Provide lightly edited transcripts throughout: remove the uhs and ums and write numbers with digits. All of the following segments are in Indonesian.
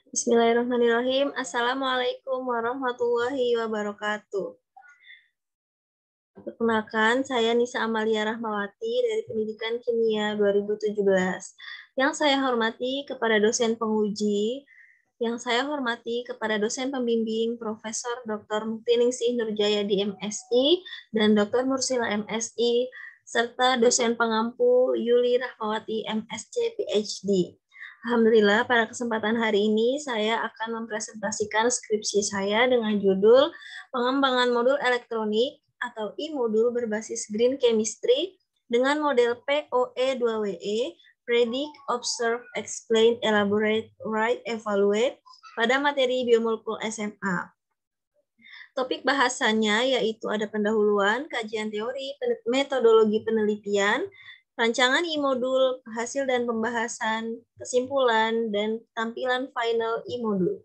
Bismillahirrahmanirrahim. Assalamualaikum warahmatullahi wabarakatuh. Perkenalkan, saya Nisa Amalia Rahmawati dari Pendidikan Kimia 2017. Yang saya hormati kepada dosen penguji, yang saya hormati kepada dosen pembimbing Profesor Dr. Muktiningsih Nurjaya di MSI dan Dr. Mursila MSI, serta dosen pengampu Yuli Rahmawati MSc PhD. Alhamdulillah, pada kesempatan hari ini saya akan mempresentasikan skripsi saya dengan judul Pengembangan Modul Elektronik atau e-modul berbasis Green Chemistry dengan model POE2WE, Predict, Observe, Explain, Elaborate, Write, Evaluate pada materi biomolekul SMA. Topik bahasannya yaitu ada pendahuluan, kajian teori, metodologi penelitian, rancangan e-modul, hasil dan pembahasan, kesimpulan, dan tampilan final e-modul.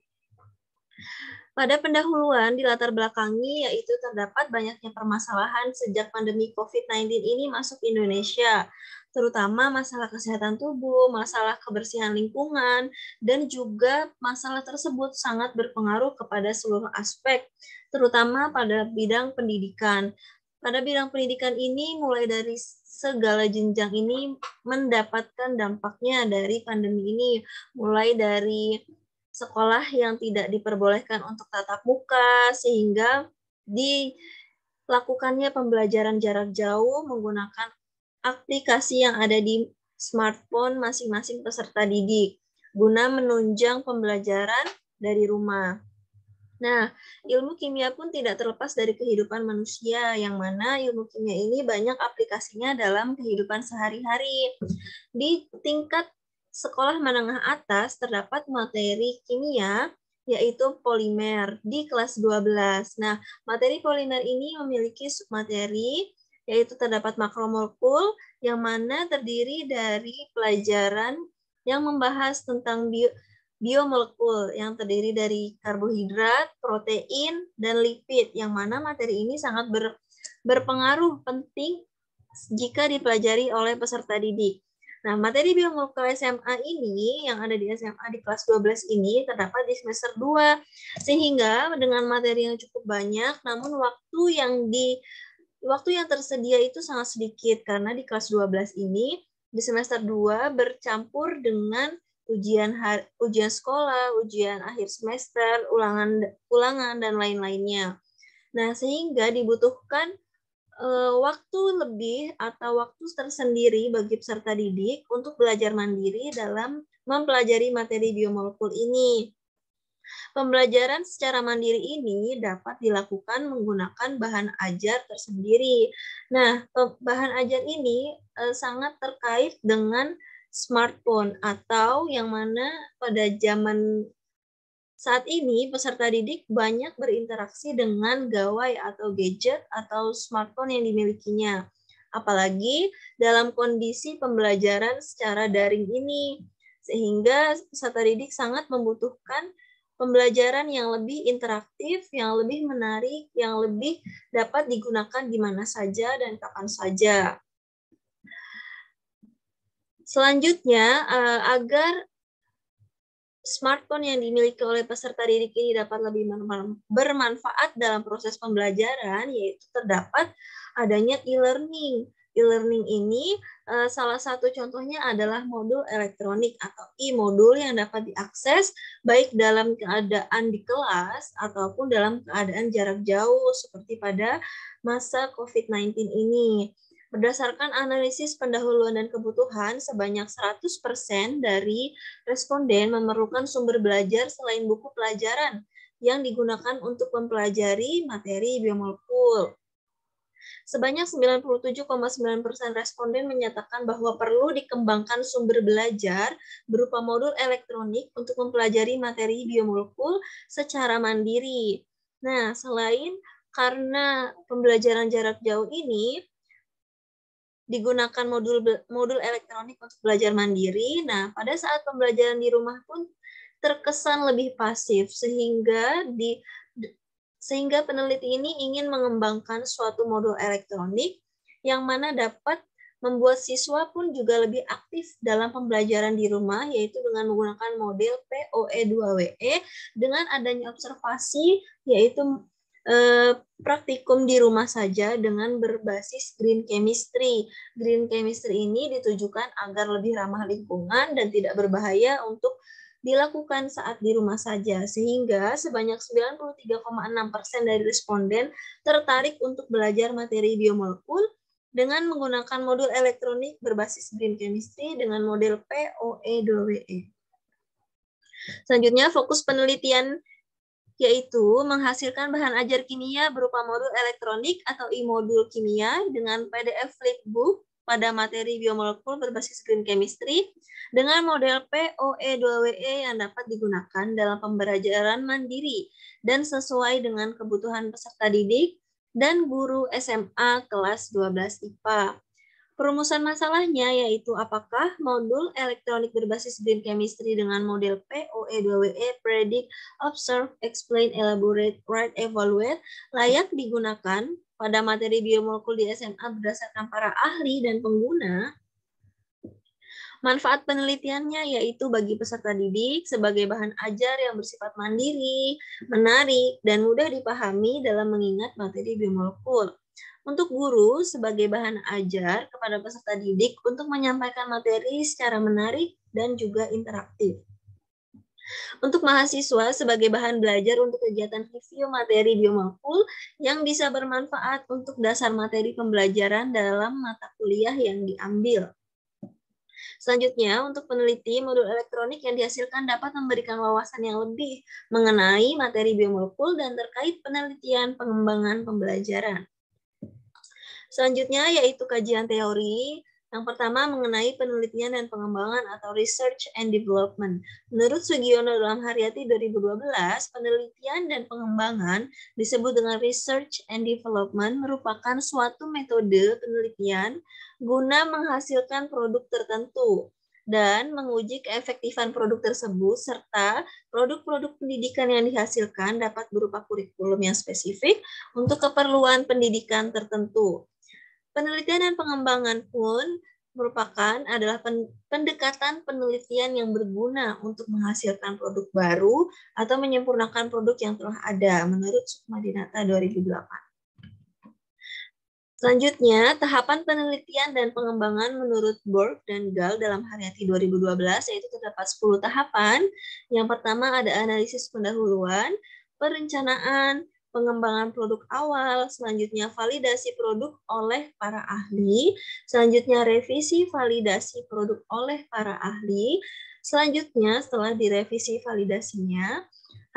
Pada pendahuluan dilatar belakangi yaitu terdapat banyaknya permasalahan sejak pandemi COVID-19 ini masuk Indonesia, terutama masalah kesehatan tubuh, masalah kebersihan lingkungan, dan juga masalah tersebut sangat berpengaruh kepada seluruh aspek, terutama pada bidang pendidikan. Pada bidang pendidikan ini, mulai dari segala jenjang ini mendapatkan dampaknya dari pandemi ini, mulai dari sekolah yang tidak diperbolehkan untuk tatap muka, sehingga dilakukannya pembelajaran jarak jauh menggunakan aplikasi yang ada di smartphone masing-masing peserta didik, guna menunjang pembelajaran dari rumah. Nah, ilmu kimia pun tidak terlepas dari kehidupan manusia, yang mana ilmu kimia ini banyak aplikasinya dalam kehidupan sehari-hari. Di tingkat sekolah menengah atas terdapat materi kimia, yaitu polimer di kelas 12. Nah, materi polimer ini memiliki submateri, yaitu terdapat makromolekul, yang mana terdiri dari pelajaran yang membahas tentang biomolekul yang terdiri dari karbohidrat, protein, dan lipid, yang mana materi ini sangat berpengaruh penting jika dipelajari oleh peserta didik. Nah, materi biomolekul SMA ini yang ada di SMA di kelas 12 ini terdapat di semester 2, sehingga dengan materi yang cukup banyak, namun waktu yang tersedia itu sangat sedikit, karena di kelas 12 ini di semester 2 bercampur dengan ujian sekolah, ujian akhir semester, ulangan dan lain-lainnya. Nah, sehingga dibutuhkan waktu lebih atau waktu tersendiri bagi peserta didik untuk belajar mandiri dalam mempelajari materi biomolekul ini. Pembelajaran secara mandiri ini dapat dilakukan menggunakan bahan ajar tersendiri. Nah, bahan ajar ini sangat terkait dengan smartphone, atau yang mana pada zaman saat ini peserta didik banyak berinteraksi dengan gawai atau gadget atau smartphone yang dimilikinya. Apalagi dalam kondisi pembelajaran secara daring ini, sehingga peserta didik sangat membutuhkan pembelajaran yang lebih interaktif, yang lebih menarik, yang lebih dapat digunakan di mana saja dan kapan saja. Selanjutnya, agar smartphone yang dimiliki oleh peserta didik ini dapat lebih bermanfaat dalam proses pembelajaran, yaitu terdapat adanya e-learning. E-learning ini salah satu contohnya adalah modul elektronik atau e-modul yang dapat diakses baik dalam keadaan di kelas ataupun dalam keadaan jarak jauh seperti pada masa COVID-19 ini. Berdasarkan analisis pendahuluan dan kebutuhan, sebanyak 100% dari responden memerlukan sumber belajar selain buku pelajaran yang digunakan untuk mempelajari materi biomolekul. Sebanyak 97,9% responden menyatakan bahwa perlu dikembangkan sumber belajar berupa modul elektronik untuk mempelajari materi biomolekul secara mandiri. Nah, selain karena pembelajaran jarak jauh ini digunakan modul elektronik untuk belajar mandiri. Nah, pada saat pembelajaran di rumah pun terkesan lebih pasif, sehingga peneliti ini ingin mengembangkan suatu modul elektronik yang mana dapat Membuat siswa pun juga lebih aktif dalam pembelajaran di rumah, yaitu dengan menggunakan model POE2WE dengan adanya observasi, yaitu praktikum di rumah saja dengan berbasis green chemistry. Green chemistry ini ditujukan agar lebih ramah lingkungan dan tidak berbahaya untuk dilakukan saat di rumah saja, sehingga sebanyak 93,6% dari responden tertarik untuk belajar materi biomolekul dengan menggunakan modul elektronik berbasis green chemistry dengan model POE2WE. Selanjutnya, fokus penelitian yaitu menghasilkan bahan ajar kimia berupa modul elektronik atau e-modul kimia dengan PDF flipbook pada materi biomolekul berbasis green chemistry dengan model POE2WE yang dapat digunakan dalam pembelajaran mandiri dan sesuai dengan kebutuhan peserta didik dan guru SMA kelas 12 IPA. Perumusan masalahnya yaitu apakah modul elektronik berbasis green chemistry dengan model POE2WE predict, observe, explain, elaborate, write, evaluate layak digunakan pada materi biomolekul di SMA berdasarkan para ahli dan pengguna. Manfaat penelitiannya yaitu bagi peserta didik sebagai bahan ajar yang bersifat mandiri, menarik, dan mudah dipahami dalam mengingat materi biomolekul. Untuk guru sebagai bahan ajar kepada peserta didik untuk menyampaikan materi secara menarik dan juga interaktif. Untuk mahasiswa sebagai bahan belajar untuk kegiatan review materi biomolekul yang bisa bermanfaat untuk dasar materi pembelajaran dalam mata kuliah yang diambil. Selanjutnya, untuk peneliti, modul elektronik yang dihasilkan dapat memberikan wawasan yang lebih mengenai materi biomolekul dan terkait penelitian pengembangan pembelajaran. Selanjutnya, yaitu kajian teori. Yang pertama, mengenai penelitian dan pengembangan atau research and development. Menurut Sugiono dalam Haryati 2012, penelitian dan pengembangan disebut dengan research and development merupakan suatu metode penelitian guna menghasilkan produk tertentu dan menguji keefektifan produk tersebut serta produk-produk pendidikan yang dihasilkan dapat berupa kurikulum yang spesifik untuk keperluan pendidikan tertentu. Penelitian dan pengembangan pun adalah pendekatan penelitian yang berguna untuk menghasilkan produk baru atau menyempurnakan produk yang telah ada menurut Sukmadinata 2008. Selanjutnya, tahapan penelitian dan pengembangan menurut Borg dan Gall dalam Haryati 2012 yaitu terdapat 10 tahapan. Yang pertama ada analisis pendahuluan, perencanaan, pengembangan produk awal, selanjutnya validasi produk oleh para ahli, selanjutnya revisi validasi produk oleh para ahli, selanjutnya setelah direvisi validasinya,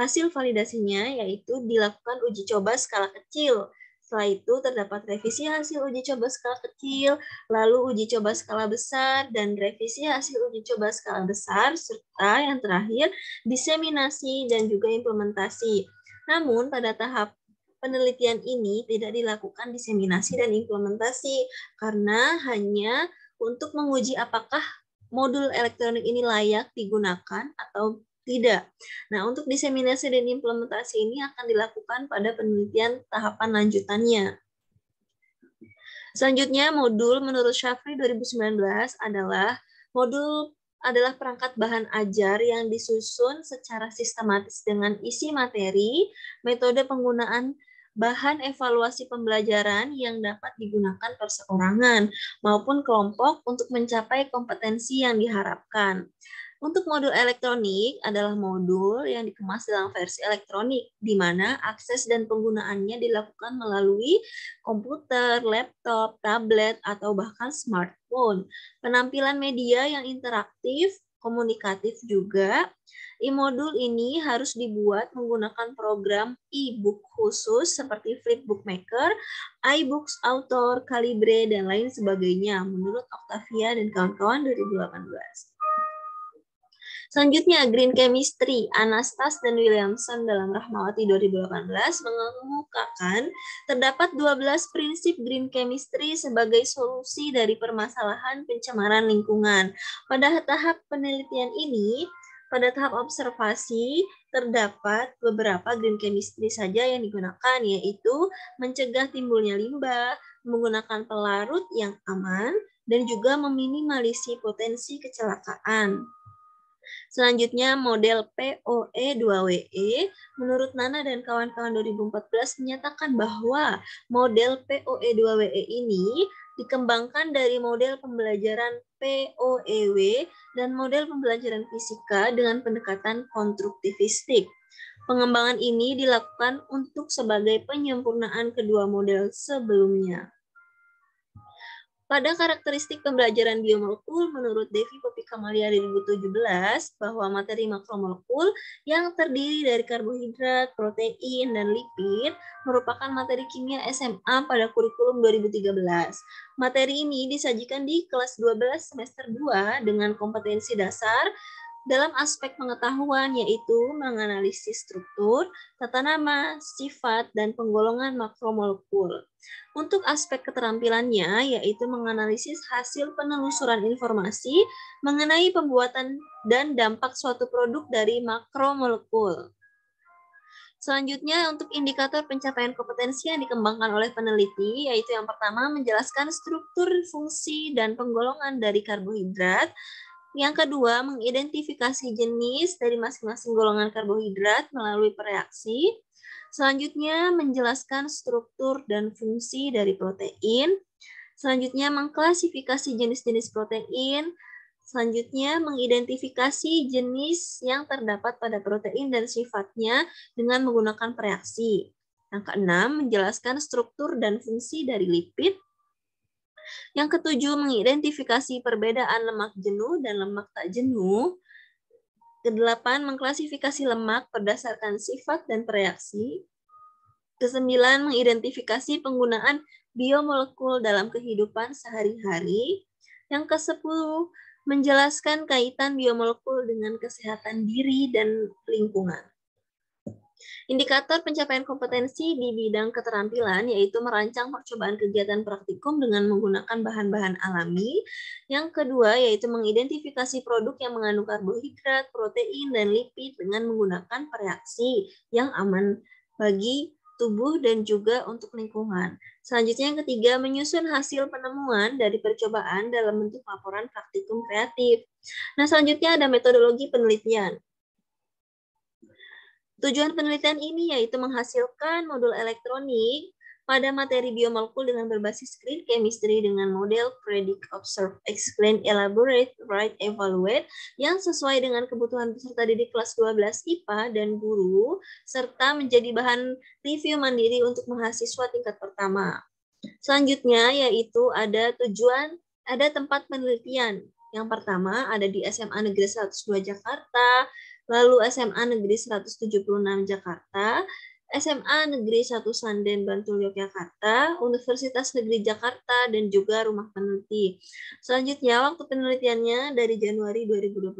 hasil validasinya yaitu dilakukan uji coba skala kecil. Setelah itu terdapat revisi hasil uji coba skala kecil, lalu uji coba skala besar, dan revisi hasil uji coba skala besar, serta yang terakhir diseminasi dan juga implementasi. Namun pada tahap penelitian ini tidak dilakukan diseminasi dan implementasi karena hanya untuk menguji apakah modul elektronik ini layak digunakan atau tidak. Nah, untuk diseminasi dan implementasi ini akan dilakukan pada penelitian tahapan lanjutannya. Selanjutnya, modul menurut Shafri 2019 adalah perangkat bahan ajar yang disusun secara sistematis dengan isi materi, metode penggunaan bahan evaluasi pembelajaran yang dapat digunakan perseorangan maupun kelompok untuk mencapai kompetensi yang diharapkan. Untuk modul elektronik adalah modul yang dikemas dalam versi elektronik, di mana akses dan penggunaannya dilakukan melalui komputer, laptop, tablet, atau bahkan smartphone. Penampilan media yang interaktif, komunikatif juga. E-modul ini harus dibuat menggunakan program e-book khusus seperti Flipbook Maker, iBooks Author, Calibre, dan lain sebagainya menurut Octavia dan kawan-kawan 2018. Selanjutnya, Green Chemistry, Anastas dan Williamson dalam Rahmawati 2018 mengemukakan terdapat 12 prinsip Green Chemistry sebagai solusi dari permasalahan pencemaran lingkungan. Pada tahap penelitian ini, pada tahap observasi, terdapat beberapa Green Chemistry saja yang digunakan, yaitu mencegah timbulnya limbah, menggunakan pelarut yang aman, dan juga meminimalisi potensi kecelakaan. Selanjutnya, model POE2WE, menurut Nana dan kawan-kawan 2014 menyatakan bahwa model POE2WE ini dikembangkan dari model pembelajaran POEW dan model pembelajaran fisika dengan pendekatan konstruktivistik. Pengembangan ini dilakukan untuk sebagai penyempurnaan kedua model sebelumnya. Pada karakteristik pembelajaran biomolekul, menurut Devi Poppy Kamalia 2017, bahwa materi makromolekul yang terdiri dari karbohidrat, protein, dan lipid merupakan materi kimia SMA pada kurikulum 2013. Materi ini disajikan di kelas 12 semester 2 dengan kompetensi dasar dalam aspek pengetahuan, yaitu menganalisis struktur, tata nama, sifat, dan penggolongan makromolekul. Untuk aspek keterampilannya, yaitu menganalisis hasil penelusuran informasi mengenai pembuatan dan dampak suatu produk dari makromolekul. Selanjutnya, untuk indikator pencapaian kompetensi yang dikembangkan oleh peneliti, yaitu yang pertama, menjelaskan struktur, fungsi, dan penggolongan dari karbohidrat. Yang kedua, mengidentifikasi jenis dari masing-masing golongan karbohidrat melalui pereaksi. Selanjutnya, menjelaskan struktur dan fungsi dari protein. Selanjutnya, mengklasifikasi jenis-jenis protein. Selanjutnya, mengidentifikasi jenis yang terdapat pada protein dan sifatnya dengan menggunakan pereaksi. Yang keenam, menjelaskan struktur dan fungsi dari lipid. Yang ketujuh, mengidentifikasi perbedaan lemak jenuh dan lemak tak jenuh. Kedelapan, mengklasifikasi lemak berdasarkan sifat dan bereaksi. Kesembilan, mengidentifikasi penggunaan biomolekul dalam kehidupan sehari-hari. Yang kesepuluh, menjelaskan kaitan biomolekul dengan kesehatan diri dan lingkungan. Indikator pencapaian kompetensi di bidang keterampilan yaitu merancang percobaan kegiatan praktikum dengan menggunakan bahan-bahan alami. Yang kedua yaitu mengidentifikasi produk yang mengandung karbohidrat, protein, dan lipid dengan menggunakan reaksi yang aman bagi tubuh dan juga untuk lingkungan. Selanjutnya yang ketiga, menyusun hasil penemuan dari percobaan dalam bentuk laporan praktikum kreatif. Nah, selanjutnya ada metodologi penelitian. Tujuan penelitian ini yaitu menghasilkan modul elektronik pada materi biomolekul dengan berbasis screen chemistry dengan model predict, observe, explain, elaborate, write, evaluate yang sesuai dengan kebutuhan peserta didik kelas 12 IPA dan guru, serta menjadi bahan review mandiri untuk mahasiswa tingkat pertama. Selanjutnya yaitu ada tempat penelitian. Yang pertama ada di SMA Negeri 102 Jakarta, lalu SMA Negeri 176 Jakarta, SMA Negeri 1 Sanden Bantul Yogyakarta, Universitas Negeri Jakarta, dan juga rumah peneliti. Selanjutnya, waktu penelitiannya dari Januari 2021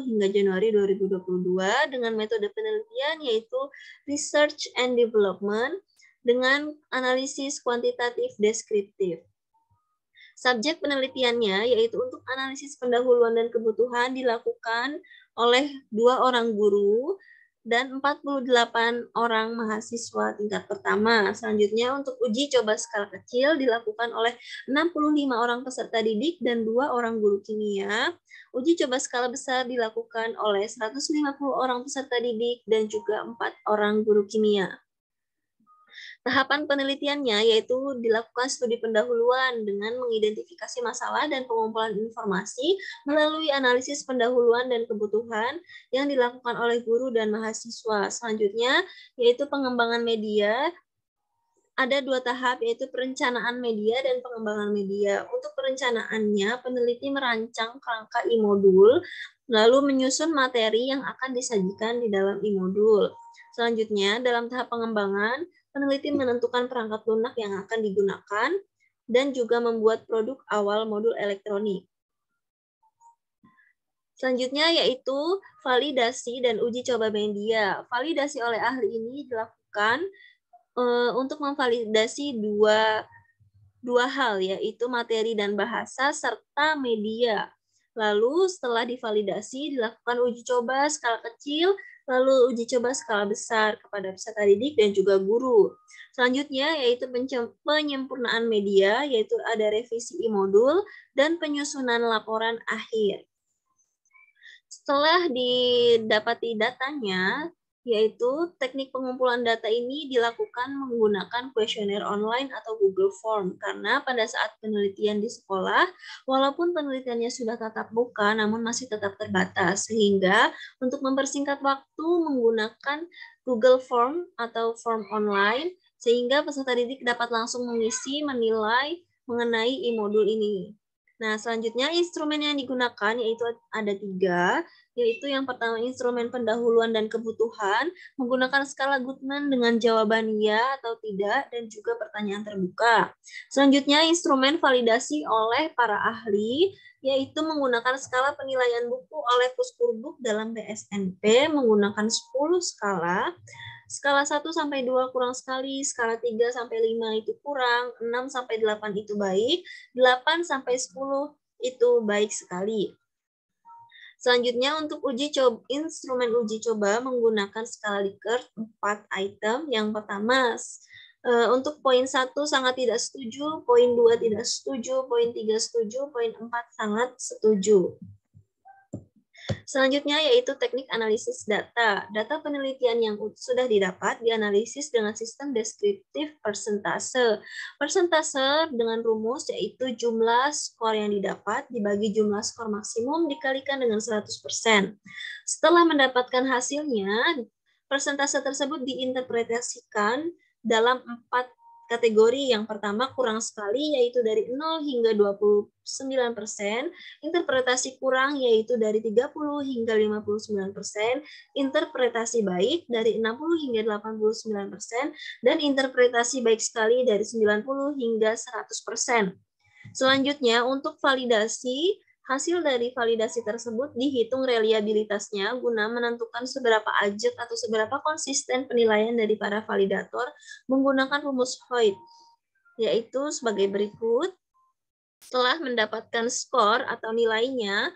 hingga Januari 2022 dengan metode penelitian yaitu Research and Development dengan analisis kuantitatif deskriptif. Subjek penelitiannya yaitu untuk analisis pendahuluan dan kebutuhan dilakukan oleh 2 orang guru dan 48 orang mahasiswa tingkat pertama. Selanjutnya untuk uji coba skala kecil dilakukan oleh 65 orang peserta didik dan 2 orang guru kimia. Uji coba skala besar dilakukan oleh 150 orang peserta didik dan juga 4 orang guru kimia. Tahapan penelitiannya yaitu dilakukan studi pendahuluan dengan mengidentifikasi masalah dan pengumpulan informasi melalui analisis pendahuluan dan kebutuhan yang dilakukan oleh guru dan mahasiswa. Selanjutnya yaitu pengembangan media. Ada 2 tahap yaitu perencanaan media dan pengembangan media. Untuk perencanaannya, peneliti merancang kerangka e-modul lalu menyusun materi yang akan disajikan di dalam e-modul. Selanjutnya, dalam tahap pengembangan, peneliti menentukan perangkat lunak yang akan digunakan dan juga membuat produk awal modul elektronik. Selanjutnya yaitu validasi dan uji coba media. Validasi oleh ahli ini dilakukan untuk memvalidasi dua hal yaitu materi dan bahasa serta media. Lalu setelah divalidasi, dilakukan uji coba skala kecil, lalu uji coba skala besar kepada peserta didik dan juga guru. Selanjutnya yaitu penyempurnaan media, yaitu ada revisi e-modul dan penyusunan laporan akhir. Setelah didapati datanya, yaitu teknik pengumpulan data ini dilakukan menggunakan kuesioner online atau Google Form, karena pada saat penelitian di sekolah, walaupun penelitiannya sudah tatap muka, namun masih tetap terbatas, sehingga untuk mempersingkat waktu menggunakan Google Form atau form online, sehingga peserta didik dapat langsung mengisi, menilai mengenai e-modul ini. Nah, selanjutnya instrumen yang digunakan yaitu ada 3, yaitu yang pertama instrumen pendahuluan dan kebutuhan, menggunakan skala Goodman dengan jawaban ya atau tidak, dan juga pertanyaan terbuka. Selanjutnya instrumen validasi oleh para ahli, yaitu menggunakan skala penilaian buku oleh Puskurbuk dalam PSNP menggunakan 10 skala. Skala 1 sampai 2 kurang sekali, skala 3 sampai 5 itu kurang, 6 sampai 8 itu baik, 8 sampai 10 itu baik sekali. Selanjutnya untuk instrumen uji coba menggunakan skala Likert 4 item. Yang pertama, untuk poin 1 sangat tidak setuju, poin 2 tidak setuju, poin 3 setuju, poin 4 sangat setuju. Selanjutnya yaitu teknik analisis data. Data penelitian yang sudah didapat dianalisis dengan sistem deskriptif persentase. Persentase dengan rumus yaitu jumlah skor yang didapat dibagi jumlah skor maksimum dikalikan dengan 100%. Setelah mendapatkan hasilnya, persentase tersebut diinterpretasikan dalam 4 kategori. Yang pertama kurang sekali, yaitu dari 0 hingga 29%. Interpretasi kurang, yaitu dari 30 hingga 59%. Interpretasi baik dari 60 hingga 89%. Dan interpretasi baik sekali dari 90 hingga 100%. Selanjutnya, untuk validasi, hasil dari validasi tersebut dihitung reliabilitasnya guna menentukan seberapa ajak atau seberapa konsisten penilaian dari para validator menggunakan rumus Hoyt, yaitu sebagai berikut. Setelah mendapatkan skor atau nilainya,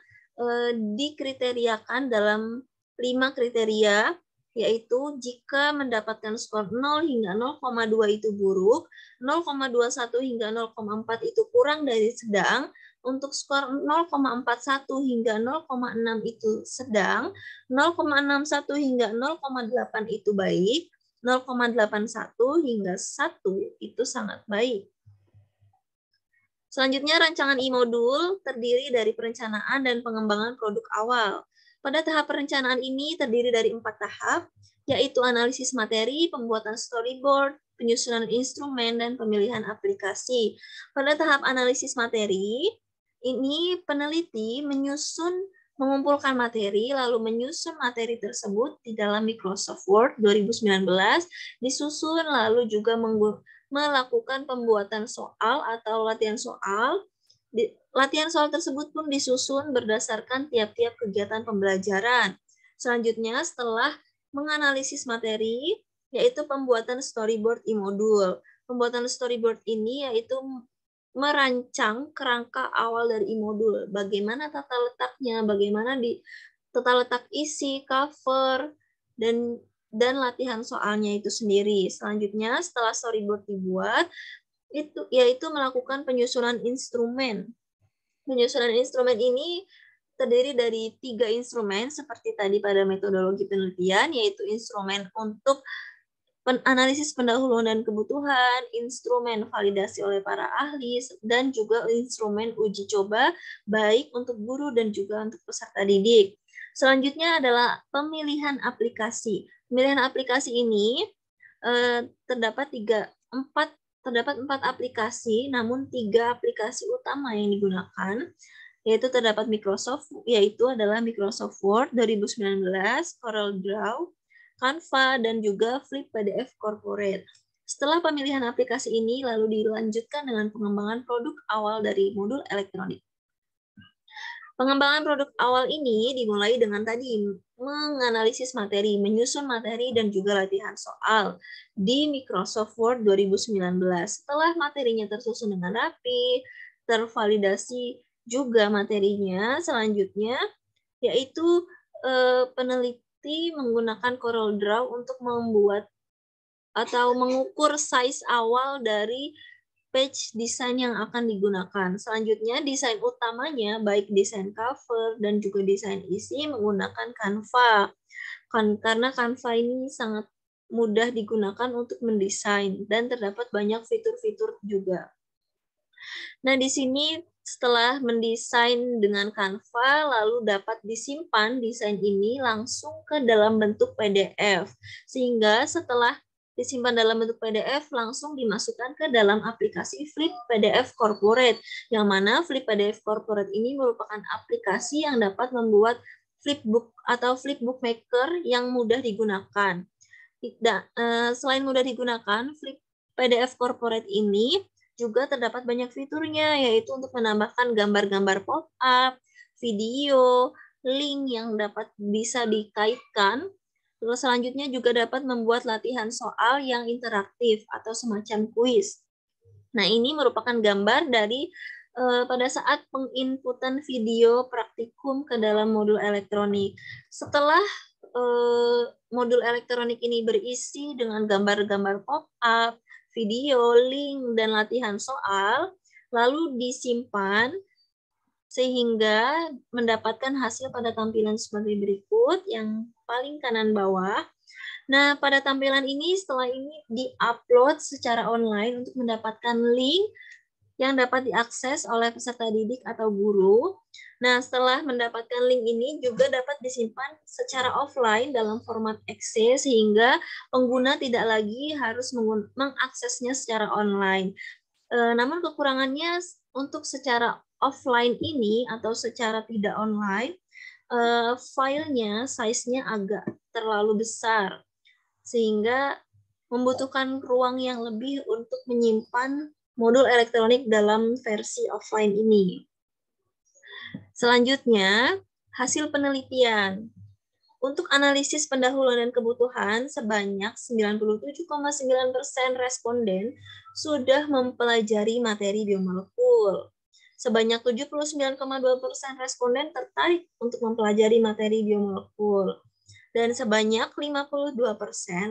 dikriteriakan dalam 5 kriteria, yaitu jika mendapatkan skor 0 hingga 0,2 itu buruk, 0,21 hingga 0,4 itu kurang dari sedang, untuk skor 0,41 hingga 0,6 itu sedang, 0,61 hingga 0,8 itu baik, 0,81 hingga 1 itu sangat baik. Selanjutnya, rancangan e-modul terdiri dari perencanaan dan pengembangan produk awal. Pada tahap perencanaan ini terdiri dari 4 tahap, yaitu analisis materi, pembuatan storyboard, penyusunan instrumen, dan pemilihan aplikasi. Pada tahap analisis materi, ini peneliti mengumpulkan materi, lalu menyusun materi tersebut di dalam Microsoft Word 2019, disusun lalu juga melakukan pembuatan soal atau latihan soal. Latihan soal tersebut pun disusun berdasarkan tiap-tiap kegiatan pembelajaran. Selanjutnya, setelah menganalisis materi, yaitu pembuatan storyboard e-modul. Pembuatan storyboard ini yaitu merancang kerangka awal dari e-modul. Bagaimana tata letaknya, bagaimana tata letak isi, cover, dan latihan soalnya itu sendiri. Selanjutnya, setelah storyboard dibuat, yaitu melakukan penyusunan instrumen. Penyusunan instrumen ini terdiri dari 3 instrumen seperti tadi pada metodologi penelitian, yaitu instrumen untuk analisis pendahuluan dan kebutuhan, instrumen validasi oleh para ahli, dan juga instrumen uji coba baik untuk guru dan juga untuk peserta didik. Selanjutnya adalah pemilihan aplikasi. Pemilihan aplikasi ini terdapat 4 aplikasi, namun 3 aplikasi utama yang digunakan, yaitu terdapat yaitu adalah Microsoft Word 2019, CorelDRAW, Canva, dan juga Flip PDF Corporate. Setelah pemilihan aplikasi ini, lalu dilanjutkan dengan pengembangan produk awal dari modul elektronik. Pengembangan produk awal ini dimulai dengan tadi menganalisis materi, menyusun materi, dan juga latihan soal di Microsoft Word 2019. Setelah materinya tersusun dengan rapi, tervalidasi juga materinya selanjutnya yaitu peneliti menggunakan CorelDRAW untuk membuat atau mengukur size awal dari page desain yang akan digunakan. Selanjutnya, desain utamanya, baik desain cover dan juga desain isi, menggunakan Canva. Karena Canva ini sangat mudah digunakan untuk mendesain dan terdapat banyak fitur-fitur juga. Nah, di sini setelah mendesain dengan Canva, lalu dapat disimpan desain ini langsung ke dalam bentuk PDF. Sehingga setelah disimpan dalam bentuk PDF, langsung dimasukkan ke dalam aplikasi Flip PDF Corporate, yang mana Flip PDF Corporate ini merupakan aplikasi yang dapat membuat flipbook atau flipbook maker yang mudah digunakan. Selain mudah digunakan, Flip PDF Corporate ini juga terdapat banyak fiturnya, yaitu untuk menambahkan gambar-gambar pop-up, video, link yang bisa dikaitkan. Terus selanjutnya juga dapat membuat latihan soal yang interaktif atau semacam kuis. Nah, ini merupakan gambar dari pada saat penginputan video praktikum ke dalam modul elektronik. Setelah modul elektronik ini berisi dengan gambar-gambar pop-up, video, link, dan latihan soal, lalu disimpan sehingga mendapatkan hasil pada tampilan sebagai berikut, yang paling kanan bawah. Nah, pada tampilan ini setelah ini di-upload secara online untuk mendapatkan link yang dapat diakses oleh peserta didik atau guru. Nah, setelah mendapatkan link ini juga dapat disimpan secara offline dalam format exe sehingga pengguna tidak lagi harus mengaksesnya secara online. Namun kekurangannya untuk secara offline ini atau secara tidak online, filenya size-nya agak terlalu besar sehingga membutuhkan ruang yang lebih untuk menyimpan modul elektronik dalam versi offline ini. Selanjutnya, hasil penelitian. Untuk analisis pendahuluan dan kebutuhan, sebanyak 97,9% responden sudah mempelajari materi biomolekul. Sebanyak 79,2% responden tertarik untuk mempelajari materi biomolekul. Dan sebanyak 52%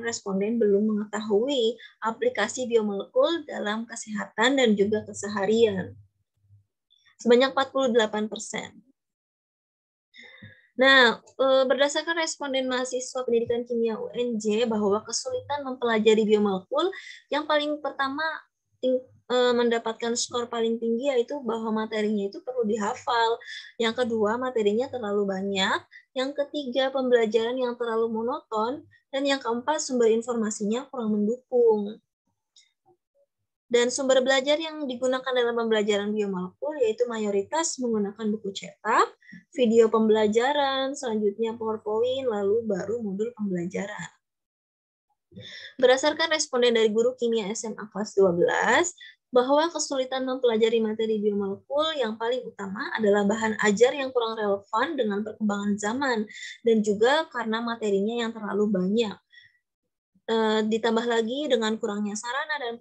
responden belum mengetahui aplikasi biomolekul dalam kesehatan dan juga keseharian. Sebanyak 48%. Nah, berdasarkan responden mahasiswa pendidikan kimia UNJ bahwa kesulitan mempelajari biomolekul, yang paling pertama mendapatkan skor paling tinggi yaitu bahwa materinya itu perlu dihafal. Yang kedua, materinya terlalu banyak. Yang ketiga, pembelajaran yang terlalu monoton. Dan yang keempat, sumber informasinya kurang mendukung. Dan sumber belajar yang digunakan dalam pembelajaran biomolekul yaitu mayoritas menggunakan buku cetak, video pembelajaran, selanjutnya PowerPoint, lalu baru modul pembelajaran. Berdasarkan responden dari guru kimia SMA kelas 12, bahwa kesulitan mempelajari materi biomolekul yang paling utama adalah bahan ajar yang kurang relevan dengan perkembangan zaman, dan juga karena materinya yang terlalu banyak. Ditambah lagi dengan kurangnya sarana dan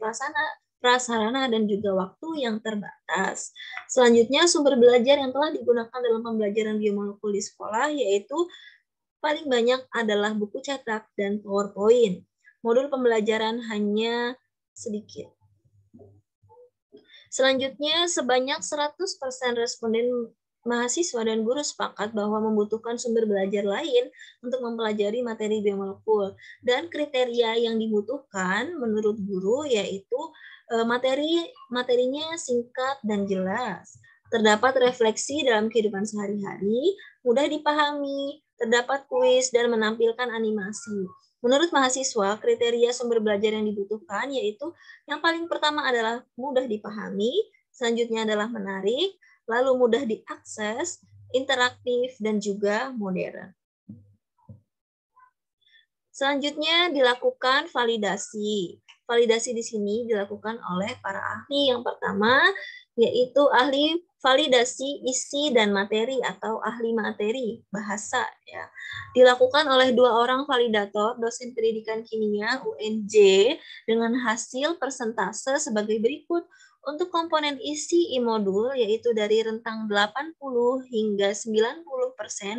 prasarana dan juga waktu yang terbatas. Selanjutnya, sumber belajar yang telah digunakan dalam pembelajaran biomolekul di sekolah yaitu paling banyak adalah buku cetak dan PowerPoint. Modul pembelajaran hanya sedikit. Selanjutnya, sebanyak 100% responden mahasiswa dan guru sepakat bahwa membutuhkan sumber belajar lain untuk mempelajari materi biomolekul. Dan kriteria yang dibutuhkan menurut guru yaitu materinya singkat dan jelas, terdapat refleksi dalam kehidupan sehari-hari, mudah dipahami, terdapat kuis, dan menampilkan animasi. Menurut mahasiswa, kriteria sumber belajar yang dibutuhkan yaitu yang paling pertama adalah mudah dipahami, selanjutnya adalah menarik, lalu mudah diakses, interaktif, dan juga modern. Selanjutnya dilakukan validasi. Validasi di sini dilakukan oleh para ahli. Yang pertama yaitu ahli validasi isi dan materi atau ahli materi bahasa ya. Dilakukan oleh 2 orang validator dosen pendidikan kimia UNJ dengan hasil persentase sebagai berikut. Untuk komponen isi e-modul, yaitu dari rentang 80 hingga 90%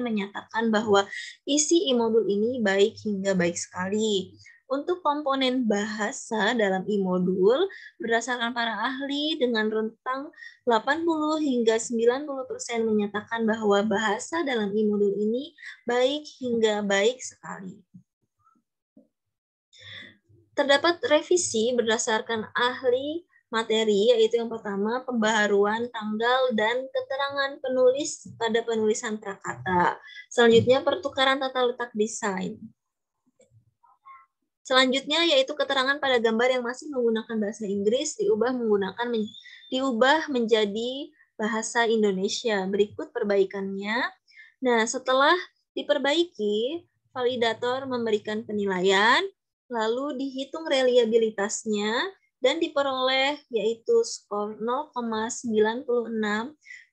menyatakan bahwa isi e-modul ini baik hingga baik sekali. Untuk komponen bahasa dalam e-modul, berdasarkan para ahli dengan rentang 80 hingga 90% menyatakan bahwa bahasa dalam e-modul ini baik hingga baik sekali. Terdapat revisi berdasarkan ahli materi, yaitu yang pertama, pembaharuan tanggal dan keterangan penulis pada penulisan prakata. Selanjutnya, pertukaran tata letak desain. Selanjutnya, yaitu keterangan pada gambar yang masih menggunakan bahasa Inggris diubah menjadi bahasa Indonesia. Berikut perbaikannya. Nah, setelah diperbaiki, validator memberikan penilaian, lalu dihitung reliabilitasnya, dan diperoleh yaitu skor 0,96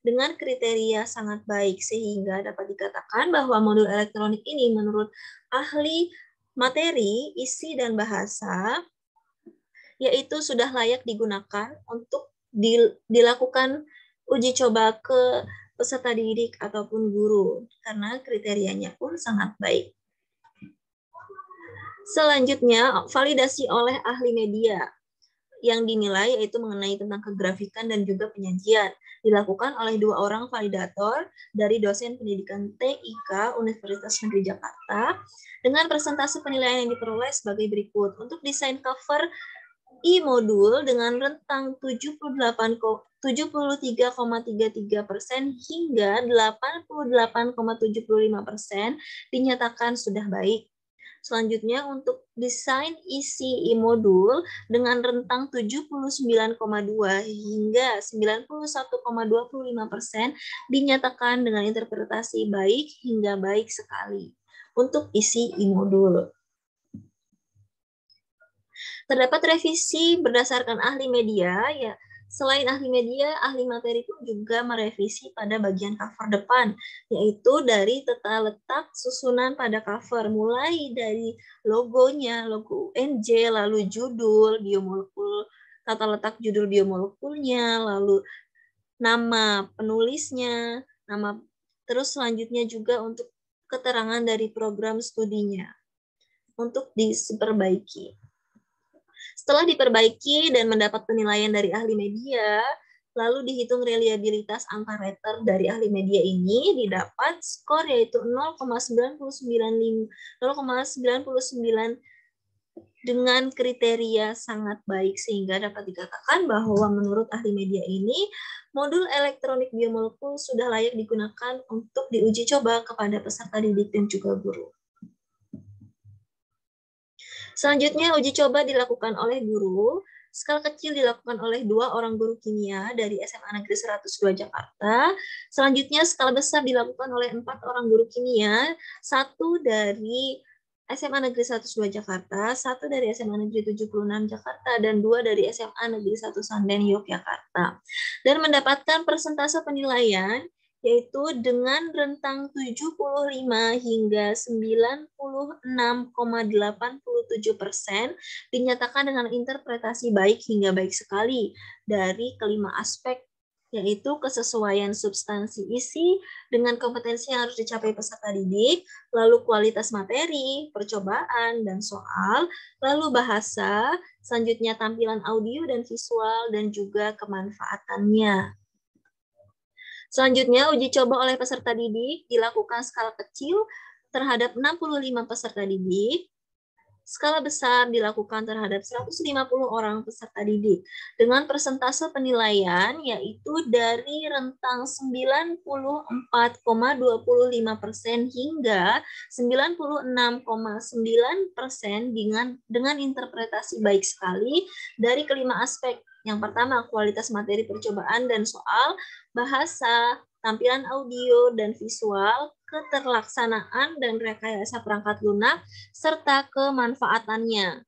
dengan kriteria sangat baik, sehingga dapat dikatakan bahwa modul elektronik ini menurut ahli materi, isi, dan bahasa yaitu sudah layak digunakan untuk dilakukan uji coba ke peserta didik ataupun guru, karena kriterianya pun sangat baik. Selanjutnya, validasi oleh ahli media yang dinilai yaitu mengenai tentang kegrafikan dan juga penyajian. Dilakukan oleh 2 orang validator dari dosen pendidikan TIK Universitas Negeri Jakarta dengan persentase penilaian yang diperoleh sebagai berikut. Untuk desain cover e-modul dengan rentang 73,33% hingga 88,75% dinyatakan sudah baik. Selanjutnya, untuk desain isi e-modul dengan rentang 79,2 hingga 91,25% dinyatakan dengan interpretasi baik hingga baik sekali untuk isi e-modul. Terdapat revisi berdasarkan ahli media, ya. Selain ahli media, ahli materi pun juga merevisi pada bagian cover depan, yaitu dari tata letak susunan pada cover, mulai dari logonya, logo UNJ, lalu judul, biomolekul, tata letak judul biomolekulnya, lalu nama penulisnya, terus selanjutnya juga untuk keterangan dari program studinya untuk diperbaiki. Setelah diperbaiki dan mendapat penilaian dari ahli media, lalu dihitung reliabilitas angka rater dari ahli media ini, didapat skor yaitu 0,99 dengan kriteria sangat baik, sehingga dapat dikatakan bahwa menurut ahli media ini, modul elektronik biomolekul sudah layak digunakan untuk diuji coba kepada peserta didik dan juga guru. Selanjutnya, uji coba dilakukan oleh guru. Skala kecil dilakukan oleh 2 orang guru kimia dari SMA Negeri 102 Jakarta. Selanjutnya, skala besar dilakukan oleh 4 orang guru kimia, 1 dari SMA Negeri 102 Jakarta, 1 dari SMA Negeri 76 Jakarta, dan 2 dari SMA Negeri 1 Sanden Yogyakarta. Dan mendapatkan persentase penilaian yaitu dengan rentang 75 hingga 96,87% dinyatakan dengan interpretasi baik hingga baik sekali dari kelima aspek, yaitu kesesuaian substansi isi dengan kompetensi yang harus dicapai peserta didik, lalu kualitas materi, percobaan, dan soal, lalu bahasa, selanjutnya tampilan audio dan visual, dan juga kemanfaatannya. Selanjutnya, uji coba oleh peserta didik dilakukan skala kecil terhadap 65 peserta didik. Skala besar dilakukan terhadap 150 orang peserta didik dengan persentase penilaian yaitu dari rentang 94,25% hingga 96,9% dengan interpretasi baik sekali dari kelima aspek. Yang pertama, kualitas materi percobaan dan soal, bahasa, tampilan audio dan visual, keterlaksanaan dan rekayasa perangkat lunak, serta kemanfaatannya.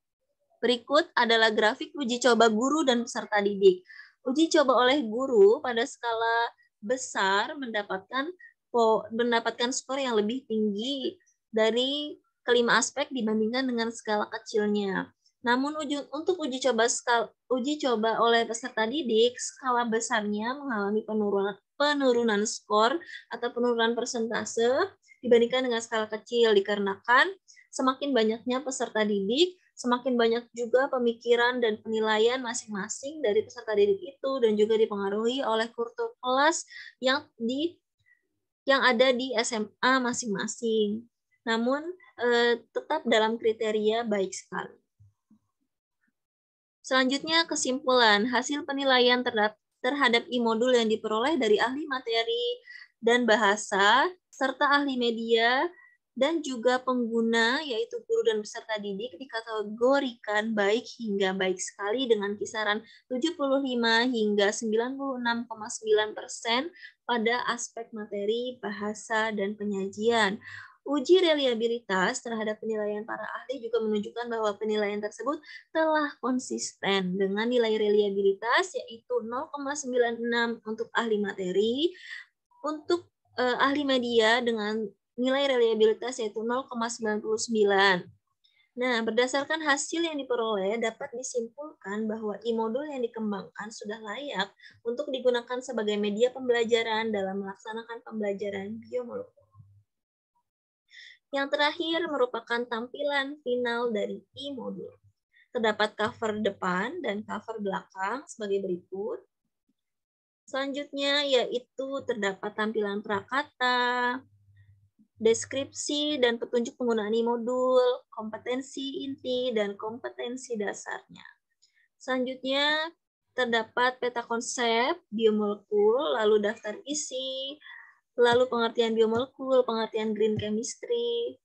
Berikut adalah grafik uji coba guru dan peserta didik. Uji coba oleh guru pada skala besar mendapatkan skor yang lebih tinggi dari kelima aspek dibandingkan dengan skala kecilnya. Namun untuk uji coba oleh peserta didik, skala besarnya mengalami penurunan skor atau penurunan persentase dibandingkan dengan skala kecil, dikarenakan semakin banyaknya peserta didik, semakin banyak juga pemikiran dan penilaian masing-masing dari peserta didik itu, dan juga dipengaruhi oleh kultur kelas yang ada di SMA masing-masing. Namun tetap dalam kriteria baik sekali. Selanjutnya, kesimpulan. Hasil penilaian terhadap e-modul yang diperoleh dari ahli materi dan bahasa, serta ahli media, dan juga pengguna, yaitu guru dan peserta didik, dikategorikan baik hingga baik sekali dengan kisaran 75 hingga 96,9% pada aspek materi, bahasa, dan penyajian. Uji reliabilitas terhadap penilaian para ahli juga menunjukkan bahwa penilaian tersebut telah konsisten dengan nilai reliabilitas yaitu 0,96 untuk ahli materi, untuk ahli media dengan nilai reliabilitas yaitu 0,99. Nah, berdasarkan hasil yang diperoleh, dapat disimpulkan bahwa e-modul yang dikembangkan sudah layak untuk digunakan sebagai media pembelajaran dalam melaksanakan pembelajaran biomolekuler. Yang terakhir merupakan tampilan final dari e-modul. Terdapat cover depan dan cover belakang sebagai berikut. Selanjutnya yaitu terdapat tampilan prakata, deskripsi dan petunjuk penggunaan e-modul, kompetensi inti, dan kompetensi dasarnya. Selanjutnya terdapat peta konsep biomolekul, lalu daftar isi, lalu pengertian biomolekul, pengertian green chemistry.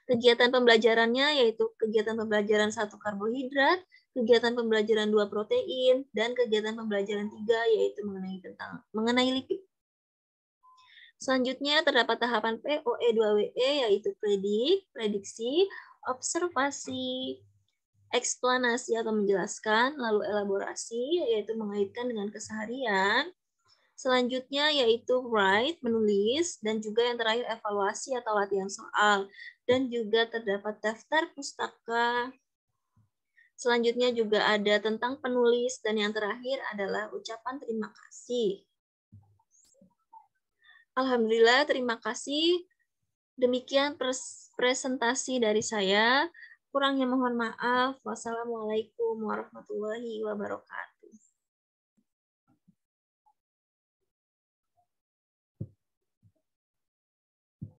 Kegiatan pembelajarannya yaitu kegiatan pembelajaran 1 karbohidrat, kegiatan pembelajaran 2 protein, dan kegiatan pembelajaran 3 yaitu mengenai lipid. Selanjutnya terdapat tahapan POE2WE yaitu prediksi, observasi, eksplanasi atau menjelaskan, lalu elaborasi yaitu mengaitkan dengan keseharian. Selanjutnya yaitu write, menulis, dan juga yang terakhir evaluasi atau latihan soal. Dan juga terdapat daftar pustaka. Selanjutnya juga ada tentang penulis, dan yang terakhir adalah ucapan terima kasih. Alhamdulillah, terima kasih. Demikian presentasi dari saya. Kurangnya mohon maaf. Wassalamualaikum warahmatullahi wabarakatuh.